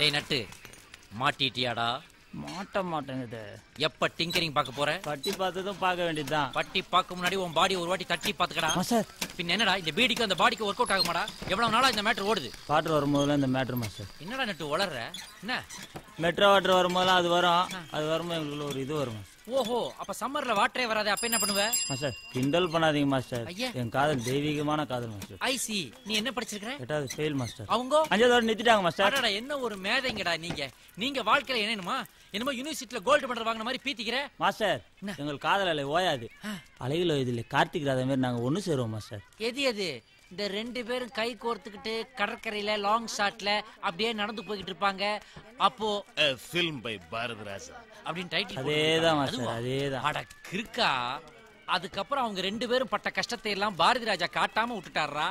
டேய் நட்டு, மாட்டிட்டியாடா? மாட்ட மாட்டேங்குது. எப்ப டிங்கரிங் பார்க்க போற? பட்டி பார்த்ததும் பார்க்க வேண்டியதுதான். பட்டி பார்க்க முன்னாடி உன் பாடி ஒரு வாட்டி தட்டி பாத்துக்கடா. மாஸ்டர், பின்ன என்னடா இந்த பீடிக்கு அந்த பாடிக்கு ஒர்க் அவுட் ஆகுமாடா? எவ்வளவு நாளா இந்த மேட்டர் ஓடுது? வாட்டர் வரும்போதுல இந்த மேட்ரு மாஸ்டர். என்னடா நட்டு வளர்ற? என்ன மெட்ரோ வாட்டர் வரும்போதெல்லாம் அது வரும். அது வரும்போது எங்களுக்குள்ள ஒரு இது வரும். ஓஹோ, அப்ப சம்மர்ல வாட்டரே வராது, அப்ப என்ன பண்ணுவ? மாஸ்டர் கிண்டல் பண்ணாதீங்க மாஸ்டர். ஐயா. என் காதல் தெய்வீகமான காதல் மாஸ்டர். ஐசி, நீ என்ன படிச்சிருக்கிற? 8வது ஃபெயில் மாஸ்டர். அவங்க 5வது நிறுத்திட்டாங்க மாஸ்டர். அடடா, என்ன ஒரு மேதைங்கடா நீங்க. நீங்க வாழ்க்கையில என்னமா என்னமோ யூனிவர்சிட்டில கோல்டு மெடல் வாங்கின மாதிரி பீத்திக்கிற மாஸ்டர். எங்கள் காதல் அலை ஓயாது. அலைகள் இதில் கார்த்திக் ராதா மாதிரி நாங்க ஒண்ணு சேருவோம் மாஸ்டர். எது எது இந்த ரெண்டு பேரும் கை கோர்த்துக்கிட்டு கடற்கரையில லாங் ஷாட்ல அப்படியே நடந்து போய்கிட்டு இருப்பாங்க. அப்போ ஃபில்ம் பை பாரத ராஜா அப்படின்னு டைட்டில். அதேதான் மாஸ்டர், அதேதான். அட கிறுக்கா, அதுக்கப்புறம் அவங்க ரெண்டு பேரும் பட்ட கஷ்டத்தை எல்லாம் பாரதி ராஜா காட்டாம விட்டுட்டாரா?